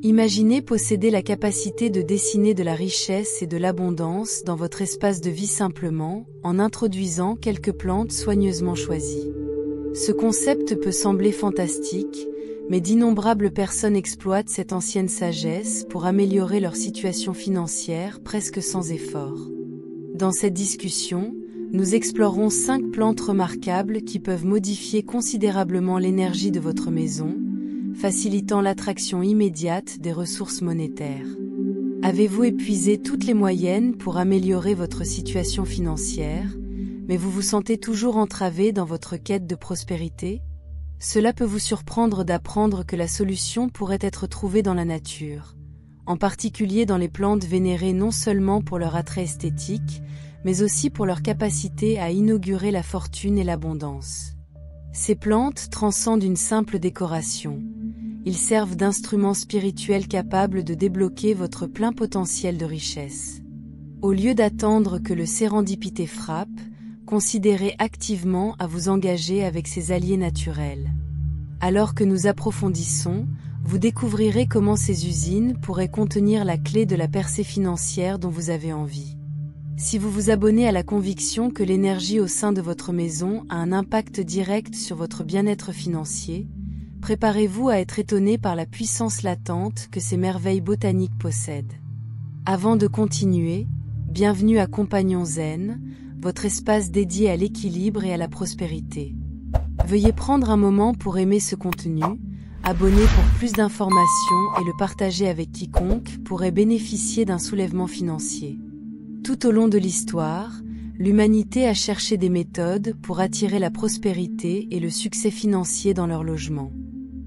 Imaginez posséder la capacité de dessiner de la richesse et de l'abondance dans votre espace de vie simplement, en introduisant quelques plantes soigneusement choisies. Ce concept peut sembler fantastique, mais d'innombrables personnes exploitent cette ancienne sagesse pour améliorer leur situation financière presque sans effort. Dans cette discussion, nous explorerons 5 plantes remarquables qui peuvent modifier considérablement l'énergie de votre maison, facilitant l'attraction immédiate des ressources monétaires. Avez-vous épuisé toutes les moyennes pour améliorer votre situation financière, mais vous vous sentez toujours entravé dans votre quête de prospérité? Cela peut vous surprendre d'apprendre que la solution pourrait être trouvée dans la nature, en particulier dans les plantes vénérées non seulement pour leur attrait esthétique, mais aussi pour leur capacité à inaugurer la fortune et l'abondance. Ces plantes transcendent une simple décoration. Ils servent d'instruments spirituels capables de débloquer votre plein potentiel de richesse. Au lieu d'attendre que le sérendipité frappe, considérez activement à vous engager avec ces alliés naturels. Alors que nous approfondissons, vous découvrirez comment ces usines pourraient contenir la clé de la percée financière dont vous avez envie. Si vous vous abonnez à la conviction que l'énergie au sein de votre maison a un impact direct sur votre bien-être financier, préparez-vous à être étonné par la puissance latente que ces merveilles botaniques possèdent. Avant de continuer, bienvenue à Compagnon Zen, votre espace dédié à l'équilibre et à la prospérité. Veuillez prendre un moment pour aimer ce contenu, abonner pour plus d'informations et le partager avec quiconque pourrait bénéficier d'un soulèvement financier. Tout au long de l'histoire, l'humanité a cherché des méthodes pour attirer la prospérité et le succès financier dans leur logement.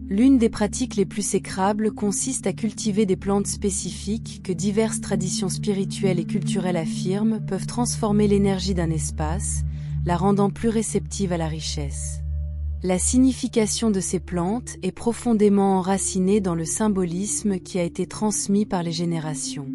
L'une des pratiques les plus exécrables consiste à cultiver des plantes spécifiques que diverses traditions spirituelles et culturelles affirment peuvent transformer l'énergie d'un espace, la rendant plus réceptive à la richesse. La signification de ces plantes est profondément enracinée dans le symbolisme qui a été transmis par les générations.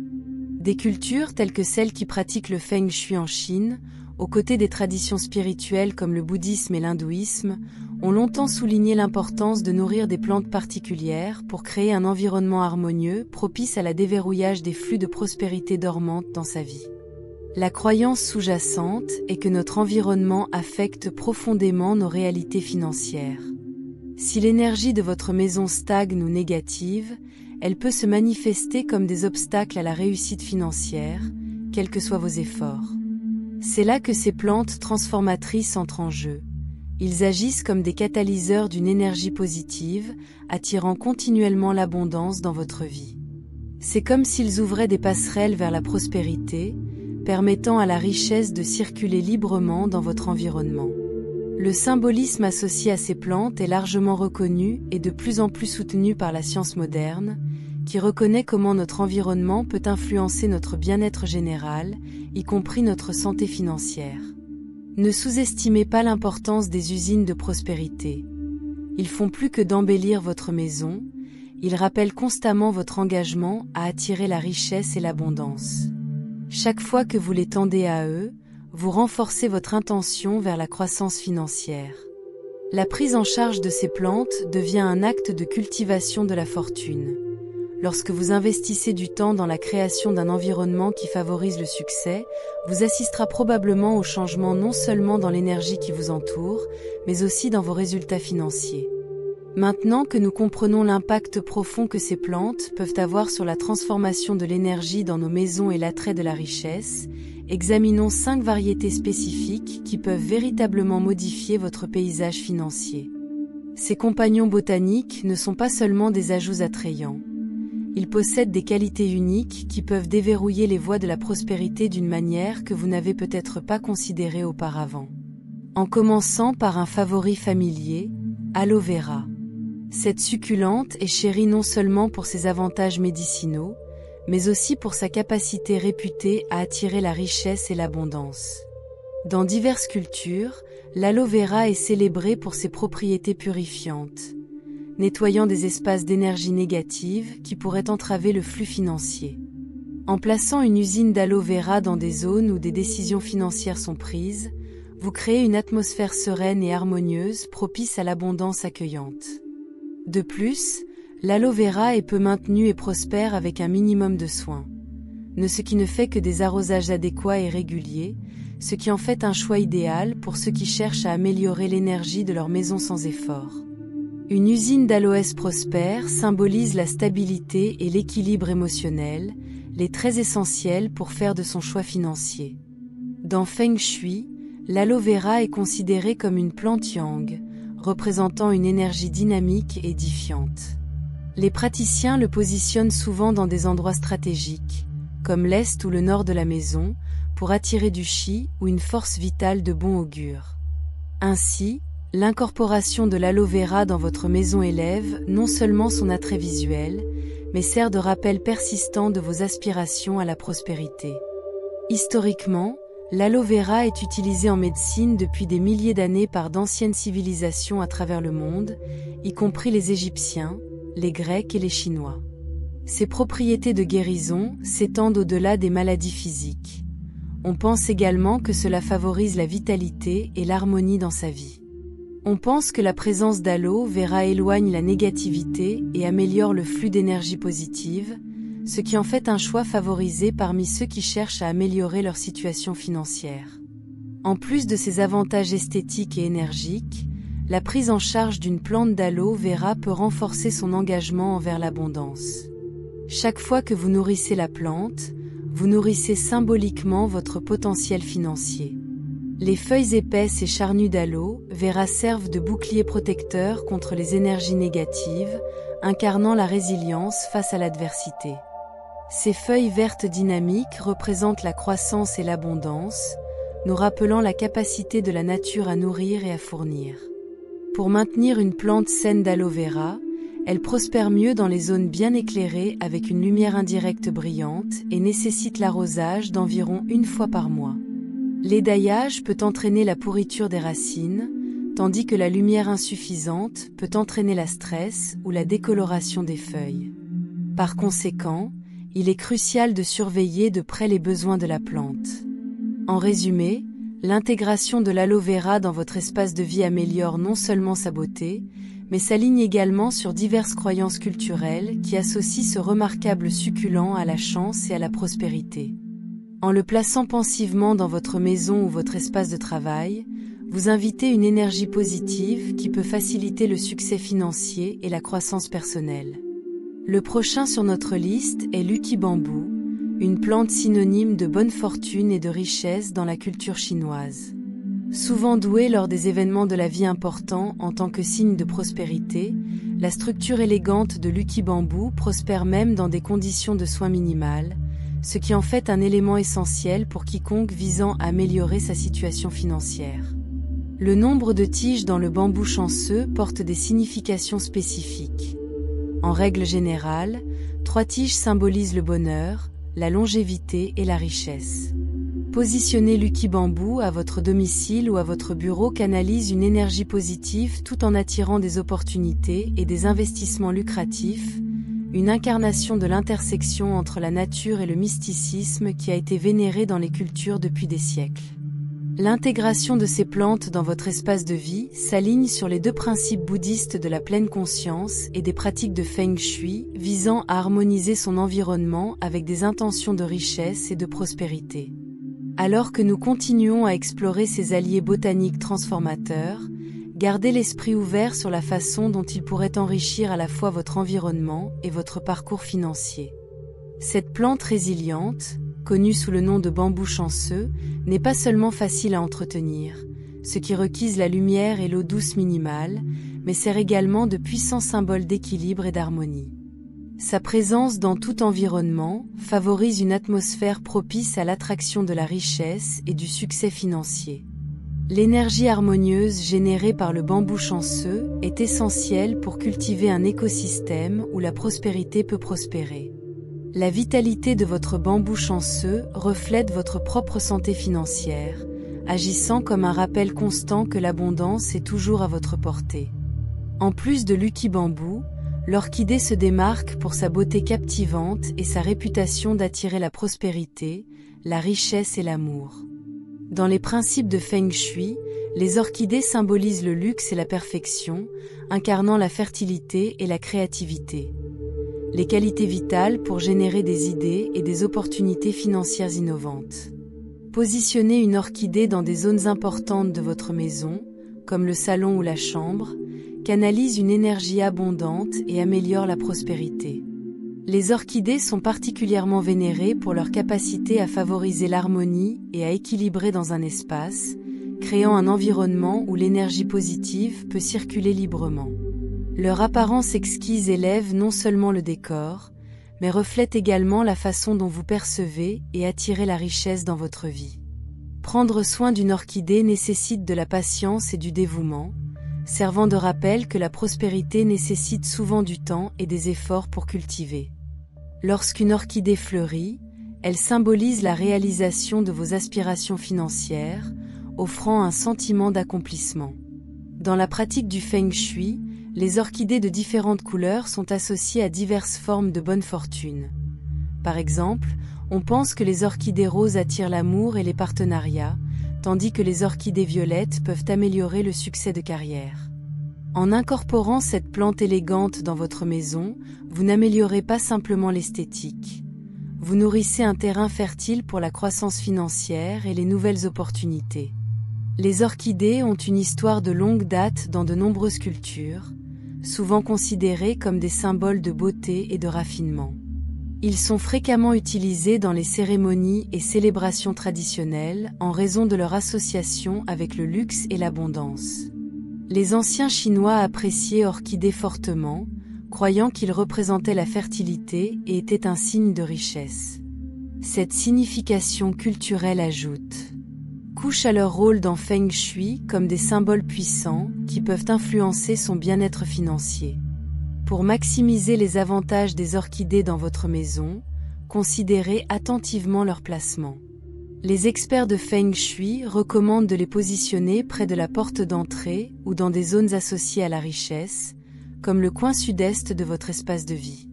Des cultures telles que celles qui pratiquent le Feng Shui en Chine, aux côtés des traditions spirituelles comme le bouddhisme et l'hindouisme, ont longtemps souligné l'importance de nourrir des plantes particulières pour créer un environnement harmonieux propice à la déverrouillage des flux de prospérité dormante dans sa vie. La croyance sous-jacente est que notre environnement affecte profondément nos réalités financières. Si l'énergie de votre maison stagne ou négative, elle peut se manifester comme des obstacles à la réussite financière, quels que soient vos efforts. C'est là que ces plantes transformatrices entrent en jeu. Ils agissent comme des catalyseurs d'une énergie positive, attirant continuellement l'abondance dans votre vie. C'est comme s'ils ouvraient des passerelles vers la prospérité, permettant à la richesse de circuler librement dans votre environnement. Le symbolisme associé à ces plantes est largement reconnu et de plus en plus soutenu par la science moderne, qui reconnaît comment notre environnement peut influencer notre bien-être général, y compris notre santé financière. Ne sous-estimez pas l'importance des usines de prospérité. Ils font plus que d'embellir votre maison, ils rappellent constamment votre engagement à attirer la richesse et l'abondance. Chaque fois que vous les tendez à eux, vous renforcez votre intention vers la croissance financière. La prise en charge de ces plantes devient un acte de cultivation de la fortune. Lorsque vous investissez du temps dans la création d'un environnement qui favorise le succès, vous assistera probablement au changement non seulement dans l'énergie qui vous entoure, mais aussi dans vos résultats financiers. Maintenant que nous comprenons l'impact profond que ces plantes peuvent avoir sur la transformation de l'énergie dans nos maisons et l'attrait de la richesse, examinons 5 variétés spécifiques qui peuvent véritablement modifier votre paysage financier. Ces compagnons botaniques ne sont pas seulement des ajouts attrayants. Ils possèdent des qualités uniques qui peuvent déverrouiller les voies de la prospérité d'une manière que vous n'avez peut-être pas considérée auparavant. En commençant par un favori familier, Aloe Vera. Cette succulente est chérie non seulement pour ses avantages médicinaux, mais aussi pour sa capacité réputée à attirer la richesse et l'abondance. Dans diverses cultures, l'aloe vera est célébrée pour ses propriétés purifiantes, nettoyant des espaces d'énergie négative qui pourraient entraver le flux financier. En plaçant une usine d'aloe vera dans des zones où des décisions financières sont prises, vous créez une atmosphère sereine et harmonieuse propice à l'abondance accueillante. De plus, L'aloe vera est peu maintenu et prospère avec un minimum de soins. Ce qui ne fait que des arrosages adéquats et réguliers, ce qui en fait un choix idéal pour ceux qui cherchent à améliorer l'énergie de leur maison sans effort. Une usine d'aloès prospère symbolise la stabilité et l'équilibre émotionnel, les traits essentiels pour faire de son choix financier. Dans Feng Shui, l'aloe vera est considérée comme une plante yang, représentant une énergie dynamique et édifiante. Les praticiens le positionnent souvent dans des endroits stratégiques, comme l'est ou le nord de la maison, pour attirer du chi ou une force vitale de bon augure. Ainsi, l'incorporation de l'aloe vera dans votre maison élève non seulement son attrait visuel, mais sert de rappel persistant de vos aspirations à la prospérité. Historiquement, l'aloe vera est utilisé en médecine depuis des milliers d'années par d'anciennes civilisations à travers le monde, y compris les Égyptiens, les Grecs et les Chinois. Ses propriétés de guérison s'étendent au-delà des maladies physiques. On pense également que cela favorise la vitalité et l'harmonie dans sa vie. On pense que la présence d'aloe vera éloigne la négativité et améliore le flux d'énergie positive, ce qui en fait un choix favorisé parmi ceux qui cherchent à améliorer leur situation financière. En plus de ses avantages esthétiques et énergiques, la prise en charge d'une plante d'aloe vera peut renforcer son engagement envers l'abondance. Chaque fois que vous nourrissez la plante, vous nourrissez symboliquement votre potentiel financier. Les feuilles épaisses et charnues d'aloe vera servent de bouclier protecteur contre les énergies négatives, incarnant la résilience face à l'adversité. Ces feuilles vertes dynamiques représentent la croissance et l'abondance, nous rappelant la capacité de la nature à nourrir et à fournir. Pour maintenir une plante saine d'aloe vera, elle prospère mieux dans les zones bien éclairées avec une lumière indirecte brillante et nécessite l'arrosage d'environ une fois par mois. L'édaillage peut entraîner la pourriture des racines, tandis que la lumière insuffisante peut entraîner la stress ou la décoloration des feuilles. Par conséquent, il est crucial de surveiller de près les besoins de la plante. En résumé, l'intégration de l'aloe vera dans votre espace de vie améliore non seulement sa beauté, mais s'aligne également sur diverses croyances culturelles qui associent ce remarquable succulent à la chance et à la prospérité. En le plaçant pensivement dans votre maison ou votre espace de travail, vous invitez une énergie positive qui peut faciliter le succès financier et la croissance personnelle. Le prochain sur notre liste est l'Uki Bamboo, une plante synonyme de bonne fortune et de richesse dans la culture chinoise. Souvent douée lors des événements de la vie importants en tant que signe de prospérité, la structure élégante de l'Uki Bamboo prospère même dans des conditions de soins minimales, ce qui en fait un élément essentiel pour quiconque visant à améliorer sa situation financière. Le nombre de tiges dans le bambou chanceux porte des significations spécifiques. En règle générale, 3 tiges symbolisent le bonheur, la longévité et la richesse. Positionner l'Uki Bamboo à votre domicile ou à votre bureau canalise une énergie positive tout en attirant des opportunités et des investissements lucratifs, une incarnation de l'intersection entre la nature et le mysticisme qui a été vénérée dans les cultures depuis des siècles. L'intégration de ces plantes dans votre espace de vie s'aligne sur les 2 principes bouddhistes de la pleine conscience et des pratiques de Feng Shui visant à harmoniser son environnement avec des intentions de richesse et de prospérité. Alors que nous continuons à explorer ces alliés botaniques transformateurs, gardez l'esprit ouvert sur la façon dont ils pourraient enrichir à la fois votre environnement et votre parcours financier. Cette plante résiliente, connue sous le nom de bambou chanceux, n'est pas seulement facile à entretenir, ce qui requise la lumière et l'eau douce minimale, mais sert également de puissant symbole d'équilibre et d'harmonie. Sa présence dans tout environnement favorise une atmosphère propice à l'attraction de la richesse et du succès financier. L'énergie harmonieuse générée par le bambou chanceux est essentielle pour cultiver un écosystème où la prospérité peut prospérer. La vitalité de votre bambou chanceux reflète votre propre santé financière, agissant comme un rappel constant que l'abondance est toujours à votre portée. En plus de l'Uki Bamboo, l'orchidée se démarque pour sa beauté captivante et sa réputation d'attirer la prospérité, la richesse et l'amour. Dans les principes de Feng Shui, Les orchidées symbolisent le luxe et la perfection, incarnant la fertilité et la créativité. Les qualités vitales pour générer des idées et des opportunités financières innovantes. Positionnez une orchidée dans des zones importantes de votre maison, comme le salon ou la chambre, canalise une énergie abondante et améliore la prospérité. Les orchidées sont particulièrement vénérées pour leur capacité à favoriser l'harmonie et à équilibrer dans un espace, créant un environnement où l'énergie positive peut circuler librement. Leur apparence exquise élève non seulement le décor, mais reflète également la façon dont vous percevez et attirez la richesse dans votre vie. Prendre soin d'une orchidée nécessite de la patience et du dévouement, servant de rappel que la prospérité nécessite souvent du temps et des efforts pour cultiver. Lorsqu'une orchidée fleurit, elle symbolise la réalisation de vos aspirations financières, offrant un sentiment d'accomplissement. Dans la pratique du Feng Shui, les orchidées de différentes couleurs sont associées à diverses formes de bonne fortune. Par exemple, on pense que les orchidées roses attirent l'amour et les partenariats, tandis que les orchidées violettes peuvent améliorer le succès de carrière. En incorporant cette plante élégante dans votre maison, vous n'améliorez pas simplement l'esthétique. Vous nourrissez un terrain fertile pour la croissance financière et les nouvelles opportunités. Les orchidées ont une histoire de longue date dans de nombreuses cultures, souvent considérés comme des symboles de beauté et de raffinement. Ils sont fréquemment utilisés dans les cérémonies et célébrations traditionnelles en raison de leur association avec le luxe et l'abondance. Les anciens Chinois appréciaient orchidées fortement, croyant qu'ils représentaient la fertilité et étaient un signe de richesse. Cette signification culturelle ajoute couche à leur rôle dans Feng Shui comme des symboles puissants qui peuvent influencer son bien-être financier. Pour maximiser les avantages des orchidées dans votre maison, considérez attentivement leur placement. Les experts de Feng Shui recommandent de les positionner près de la porte d'entrée ou dans des zones associées à la richesse, comme le coin sud-est de votre espace de vie.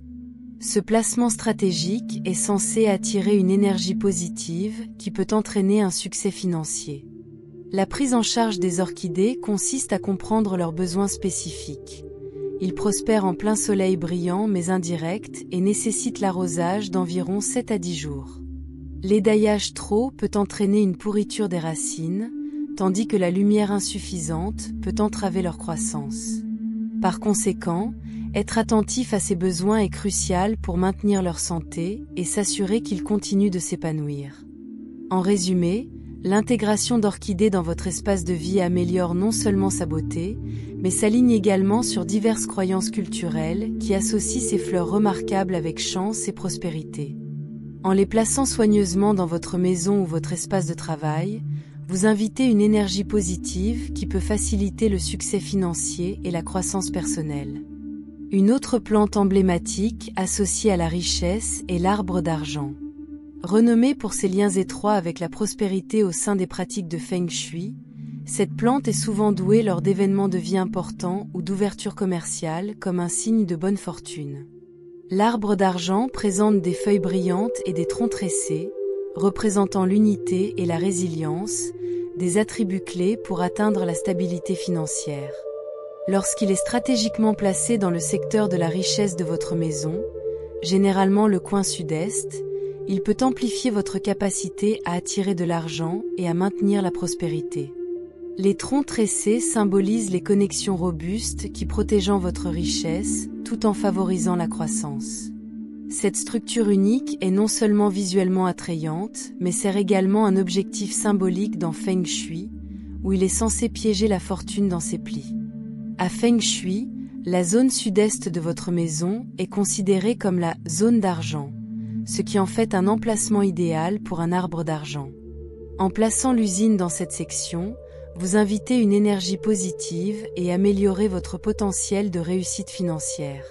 Ce placement stratégique est censé attirer une énergie positive qui peut entraîner un succès financier. La prise en charge des orchidées consiste à comprendre leurs besoins spécifiques. Ils prospèrent en plein soleil brillant mais indirect et nécessitent l'arrosage d'environ 7 à 10 jours. L'édaillage trop peut entraîner une pourriture des racines, tandis que la lumière insuffisante peut entraver leur croissance. Par conséquent, être attentif à ces besoins est crucial pour maintenir leur santé et s'assurer qu'ils continuent de s'épanouir. En résumé, l'intégration d'orchidées dans votre espace de vie améliore non seulement sa beauté, mais s'aligne également sur diverses croyances culturelles qui associent ces fleurs remarquables avec chance et prospérité. En les plaçant soigneusement dans votre maison ou votre espace de travail, vous invitez une énergie positive qui peut faciliter le succès financier et la croissance personnelle. Une autre plante emblématique associée à la richesse est l'arbre d'argent. Renommée pour ses liens étroits avec la prospérité au sein des pratiques de Feng Shui, cette plante est souvent douée lors d'événements de vie importants ou d'ouverture commerciale comme un signe de bonne fortune. L'arbre d'argent présente des feuilles brillantes et des troncs tressés, représentant l'unité et la résilience, des attributs clés pour atteindre la stabilité financière. Lorsqu'il est stratégiquement placé dans le secteur de la richesse de votre maison, généralement le coin sud-est, il peut amplifier votre capacité à attirer de l'argent et à maintenir la prospérité. Les troncs tressés symbolisent les connexions robustes qui protègent votre richesse tout en favorisant la croissance. Cette structure unique est non seulement visuellement attrayante, mais sert également un objectif symbolique dans Feng Shui, où il est censé piéger la fortune dans ses plis. À Feng Shui, la zone sud-est de votre maison est considérée comme la zone d'argent, ce qui en fait un emplacement idéal pour un arbre d'argent. En plaçant l'usine dans cette section, vous invitez une énergie positive et améliorez votre potentiel de réussite financière.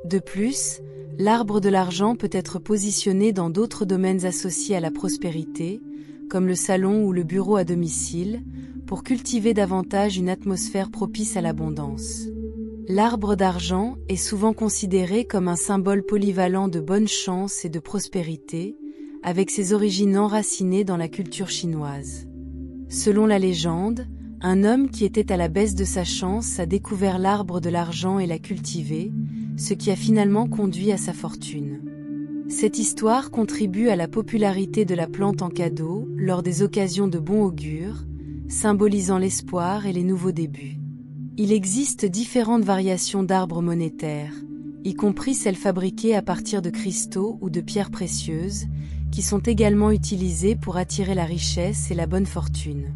De plus, l'arbre de l'argent peut être positionné dans d'autres domaines associés à la prospérité, comme le salon ou le bureau à domicile, pour cultiver davantage une atmosphère propice à l'abondance. L'arbre d'argent est souvent considéré comme un symbole polyvalent de bonne chance et de prospérité, avec ses origines enracinées dans la culture chinoise. Selon la légende, Un homme qui était à la baisse de sa chance a découvert l'arbre de l'argent et l'a cultivé, ce qui a finalement conduit à sa fortune. Cette histoire contribue à la popularité de la plante en cadeau lors des occasions de bon augure, symbolisant l'espoir et les nouveaux débuts. Il existe différentes variations d'arbres monétaires, y compris celles fabriquées à partir de cristaux ou de pierres précieuses, qui sont également utilisées pour attirer la richesse et la bonne fortune.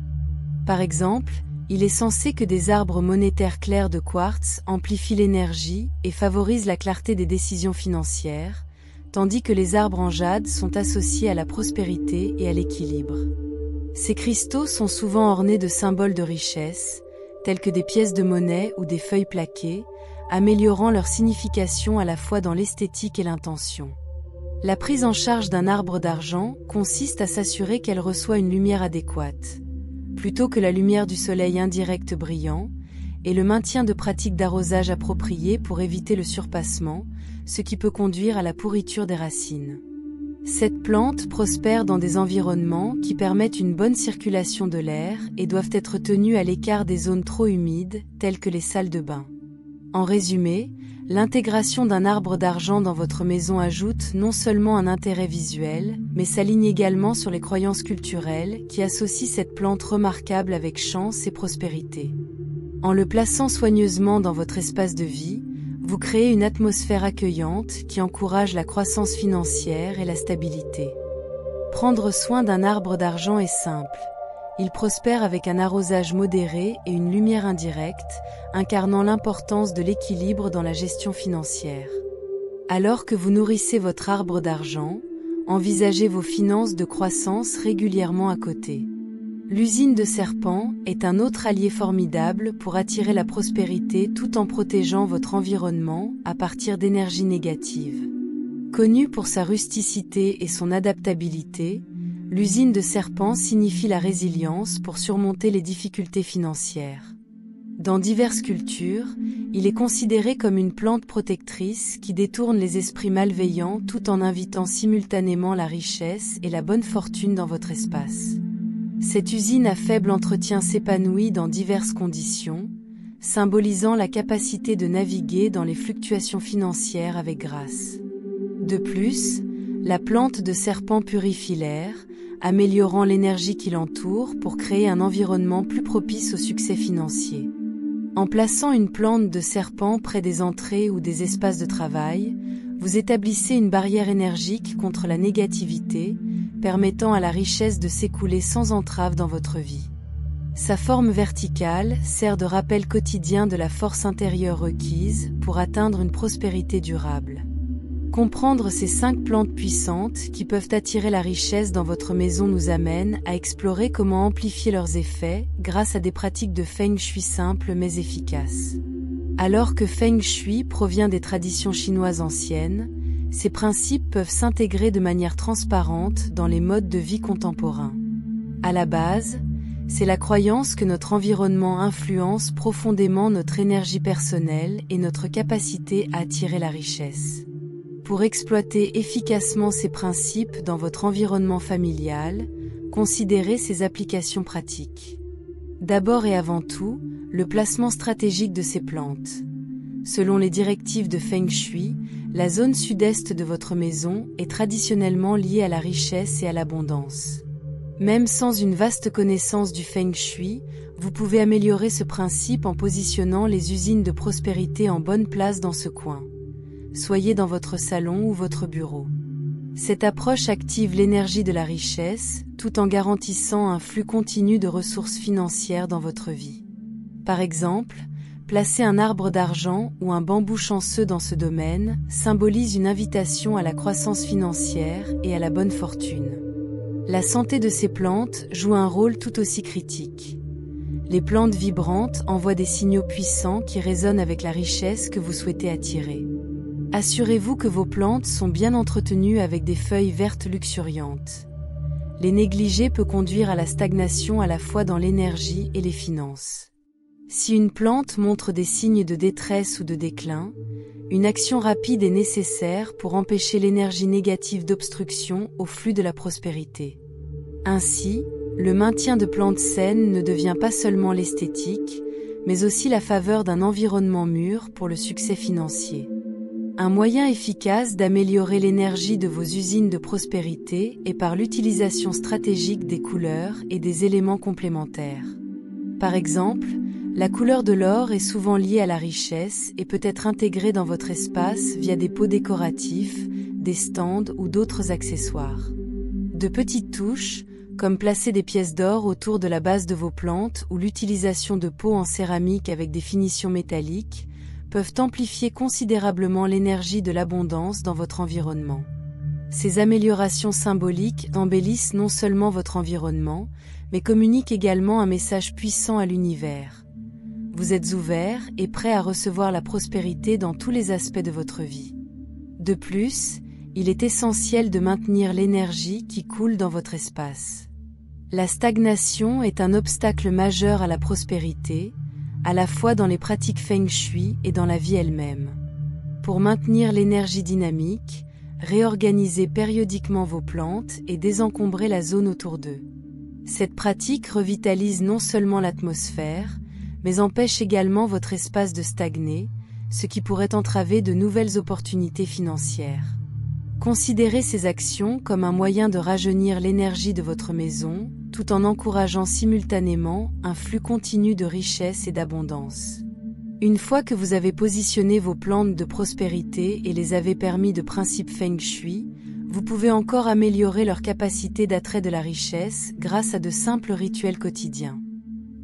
Par exemple, il est censé que des arbres monétaires clairs de quartz amplifient l'énergie et favorisent la clarté des décisions financières, tandis que les arbres en jade sont associés à la prospérité et à l'équilibre. Ces cristaux sont souvent ornés de symboles de richesse, tels que des pièces de monnaie ou des feuilles plaquées, améliorant leur signification à la fois dans l'esthétique et l'intention. La prise en charge d'un arbre d'argent consiste à s'assurer qu'elle reçoit une lumière adéquate, plutôt que la lumière du soleil indirect brillant, et le maintien de pratiques d'arrosage appropriées pour éviter le surpassement, ce qui peut conduire à la pourriture des racines. Cette plante prospère dans des environnements qui permettent une bonne circulation de l'air et doivent être tenus à l'écart des zones trop humides, telles que les salles de bain. En résumé, l'intégration d'un arbre d'argent dans votre maison ajoute non seulement un intérêt visuel, mais s'aligne également sur les croyances culturelles qui associent cette plante remarquable avec chance et prospérité. En le plaçant soigneusement dans votre espace de vie, vous créez une atmosphère accueillante qui encourage la croissance financière et la stabilité. Prendre soin d'un arbre d'argent est simple. Il prospère avec un arrosage modéré et une lumière indirecte, incarnant l'importance de l'équilibre dans la gestion financière. Alors que vous nourrissez votre arbre d'argent, envisagez vos finances de croissance régulièrement à côté. L'usine de serpents est un autre allié formidable pour attirer la prospérité tout en protégeant votre environnement à partir d'énergies négatives. Connue pour sa rusticité et son adaptabilité, l'usine de serpents signifie la résilience pour surmonter les difficultés financières. Dans diverses cultures, il est considéré comme une plante protectrice qui détourne les esprits malveillants tout en invitant simultanément la richesse et la bonne fortune dans votre espace. Cette usine à faible entretien s'épanouit dans diverses conditions, symbolisant la capacité de naviguer dans les fluctuations financières avec grâce. De plus, la plante de serpent purifie l'air, améliorant l'énergie qui l'entoure pour créer un environnement plus propice au succès financier. En plaçant une plante de serpent près des entrées ou des espaces de travail, vous établissez une barrière énergique contre la négativité, permettant à la richesse de s'écouler sans entrave dans votre vie. Sa forme verticale sert de rappel quotidien de la force intérieure requise pour atteindre une prospérité durable. Comprendre ces 5 plantes puissantes qui peuvent attirer la richesse dans votre maison nous amène à explorer comment amplifier leurs effets grâce à des pratiques de Feng Shui simples mais efficaces. Alors que Feng Shui provient des traditions chinoises anciennes, ces principes peuvent s'intégrer de manière transparente dans les modes de vie contemporains. À la base, c'est la croyance que notre environnement influence profondément notre énergie personnelle et notre capacité à attirer la richesse. Pour exploiter efficacement ces principes dans votre environnement familial, considérez ces applications pratiques. D'abord et avant tout, le placement stratégique de ces plantes. Selon les directives de Feng Shui, la zone sud-est de votre maison est traditionnellement liée à la richesse et à l'abondance. Même sans une vaste connaissance du Feng Shui, vous pouvez améliorer ce principe en positionnant les usines de prospérité en bonne place dans ce coin. Soyez dans votre salon ou votre bureau. Cette approche active l'énergie de la richesse, tout en garantissant un flux continu de ressources financières dans votre vie. Par exemple, placer un arbre d'argent ou un bambou chanceux dans ce domaine symbolise une invitation à la croissance financière et à la bonne fortune. La santé de ces plantes joue un rôle tout aussi critique. Les plantes vibrantes envoient des signaux puissants qui résonnent avec la richesse que vous souhaitez attirer. Assurez-vous que vos plantes sont bien entretenues avec des feuilles vertes luxuriantes. Les négliger peut conduire à la stagnation à la fois dans l'énergie et les finances. Si une plante montre des signes de détresse ou de déclin, une action rapide est nécessaire pour empêcher l'énergie négative d'obstruction au flux de la prospérité. Ainsi, Le maintien de plantes saines ne devient pas seulement l'esthétique, mais aussi la faveur d'un environnement mûr pour le succès financier. Un moyen efficace d'améliorer l'énergie de vos usines de prospérité est par l'utilisation stratégique des couleurs et des éléments complémentaires. Par exemple, la couleur de l'or est souvent liée à la richesse et peut être intégrée dans votre espace via des pots décoratifs, des stands ou d'autres accessoires. De petites touches, comme placer des pièces d'or autour de la base de vos plantes ou l'utilisation de pots en céramique avec des finitions métalliques, peuvent amplifier considérablement l'énergie de l'abondance dans votre environnement. Ces améliorations symboliques embellissent non seulement votre environnement, mais communiquent également un message puissant à l'univers. Vous êtes ouvert et prêt à recevoir la prospérité dans tous les aspects de votre vie. De plus, il est essentiel de maintenir l'énergie qui coule dans votre espace. La stagnation est un obstacle majeur à la prospérité, à la fois dans les pratiques Feng Shui et dans la vie elle-même. Pour maintenir l'énergie dynamique, réorganisez périodiquement vos plantes et désencombrez la zone autour d'eux. Cette pratique revitalise non seulement l'atmosphère, mais empêche également votre espace de stagner, ce qui pourrait entraver de nouvelles opportunités financières. Considérez ces actions comme un moyen de rajeunir l'énergie de votre maison, tout en encourageant simultanément un flux continu de richesse et d'abondance. Une fois que vous avez positionné vos plantes de prospérité et les avez permis de principes Feng Shui, vous pouvez encore améliorer leur capacité d'attrait de la richesse grâce à de simples rituels quotidiens.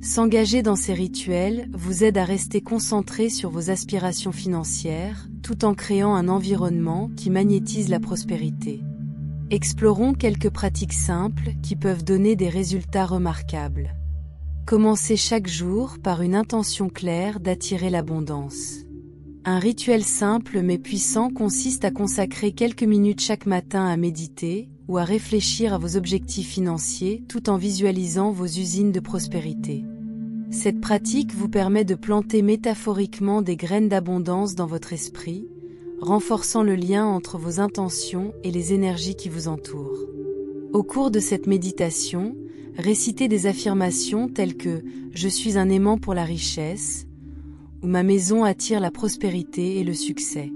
S'engager dans ces rituels vous aide à rester concentré sur vos aspirations financières, tout en créant un environnement qui magnétise la prospérité. Explorons quelques pratiques simples qui peuvent donner des résultats remarquables. Commencez chaque jour par une intention claire d'attirer l'abondance. Un rituel simple mais puissant consiste à consacrer quelques minutes chaque matin à méditer ou à réfléchir à vos objectifs financiers tout en visualisant vos usines de prospérité. Cette pratique vous permet de planter métaphoriquement des graines d'abondance dans votre esprit, renforçant le lien entre vos intentions et les énergies qui vous entourent. Au cours de cette méditation, récitez des affirmations telles que « Je suis un aimant pour la richesse » ou « Ma maison attire la prospérité et le succès ».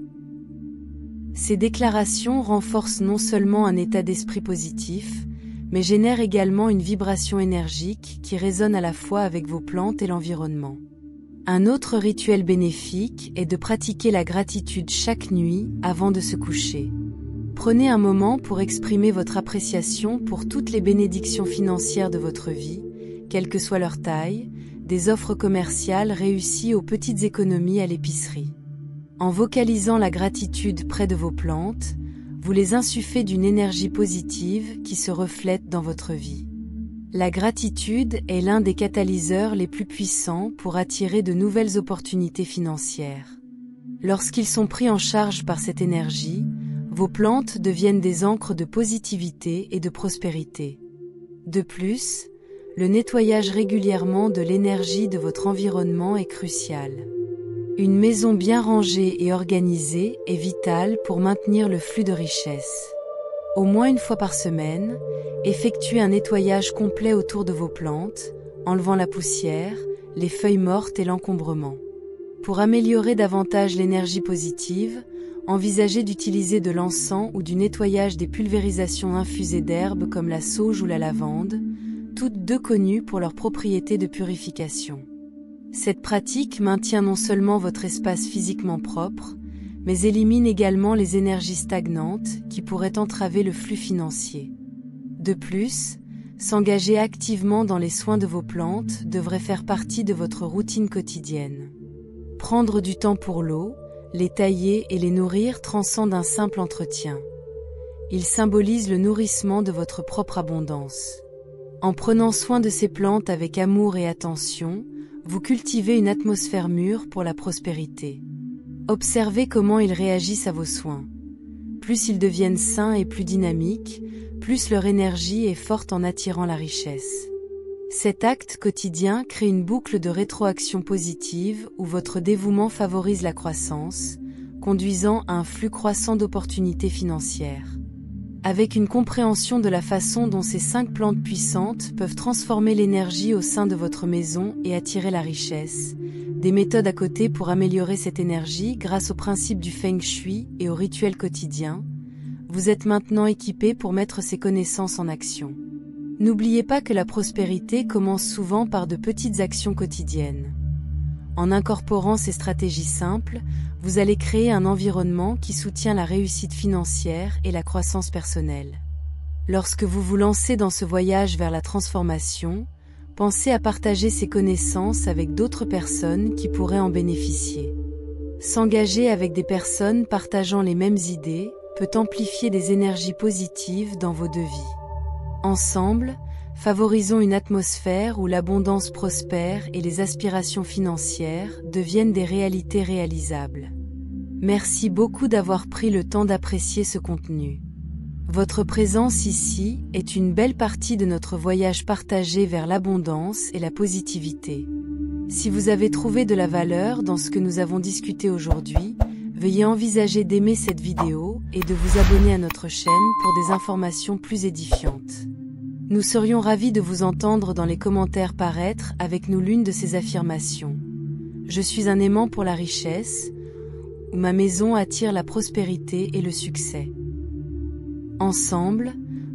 Ces déclarations renforcent non seulement un état d'esprit positif, mais génèrent également une vibration énergique qui résonne à la fois avec vos plantes et l'environnement. Un autre rituel bénéfique est de pratiquer la gratitude chaque nuit avant de se coucher. Prenez un moment pour exprimer votre appréciation pour toutes les bénédictions financières de votre vie, quelle que soit leur taille, des offres commerciales réussies aux petites économies à l'épicerie. En vocalisant la gratitude près de vos plantes, vous les insufflez d'une énergie positive qui se reflète dans votre vie. La gratitude est l'un des catalyseurs les plus puissants pour attirer de nouvelles opportunités financières. Lorsqu'ils sont pris en charge par cette énergie, vos plantes deviennent des ancres de positivité et de prospérité. De plus, le nettoyage régulièrement de l'énergie de votre environnement est crucial. Une maison bien rangée et organisée est vitale pour maintenir le flux de richesse. Au moins une fois par semaine, effectuez un nettoyage complet autour de vos plantes, enlevant la poussière, les feuilles mortes et l'encombrement. Pour améliorer davantage l'énergie positive, envisagez d'utiliser de l'encens ou du nettoyage des pulvérisations infusées d'herbes comme la sauge ou la lavande, toutes deux connues pour leurs propriétés de purification. Cette pratique maintient non seulement votre espace physiquement propre, mais élimine également les énergies stagnantes qui pourraient entraver le flux financier. De plus, s'engager activement dans les soins de vos plantes devrait faire partie de votre routine quotidienne. Prendre du temps pour l'eau, les tailler et les nourrir transcende un simple entretien. Il symbolise le nourrissement de votre propre abondance. En prenant soin de ces plantes avec amour et attention, vous cultivez une atmosphère mûre pour la prospérité. Observez comment ils réagissent à vos soins. Plus ils deviennent sains et plus dynamiques, plus leur énergie est forte en attirant la richesse. Cet acte quotidien crée une boucle de rétroaction positive où votre dévouement favorise la croissance, conduisant à un flux croissant d'opportunités financières. avec une compréhension de la façon dont ces 5 plantes puissantes peuvent transformer l'énergie au sein de votre maison et attirer la richesse. Des méthodes à côté pour améliorer cette énergie grâce au principe du Feng Shui et aux rituels quotidiens. Vous êtes maintenant équipé pour mettre ces connaissances en action. N'oubliez pas que la prospérité commence souvent par de petites actions quotidiennes. En incorporant ces stratégies simples, vous allez créer un environnement qui soutient la réussite financière et la croissance personnelle. Lorsque vous vous lancez dans ce voyage vers la transformation, pensez à partager ces connaissances avec d'autres personnes qui pourraient en bénéficier. S'engager avec des personnes partageant les mêmes idées peut amplifier des énergies positives dans vos devis. Ensemble, favorisons une atmosphère où l'abondance prospère et les aspirations financières deviennent des réalités réalisables. Merci beaucoup d'avoir pris le temps d'apprécier ce contenu. Votre présence ici est une belle partie de notre voyage partagé vers l'abondance et la positivité. Si vous avez trouvé de la valeur dans ce que nous avons discuté aujourd'hui, veuillez envisager d'aimer cette vidéo et de vous abonner à notre chaîne pour des informations plus édifiantes. Nous serions ravis de vous entendre dans les commentaires paraître avec nous l'une de ces affirmations. Je suis un aimant pour la richesse, ou ma maison attire la prospérité et le succès. Ensemble,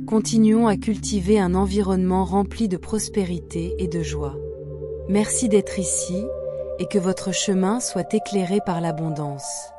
continuons à cultiver un environnement rempli de prospérité et de joie. Merci d'être ici, et que votre chemin soit éclairé par l'abondance.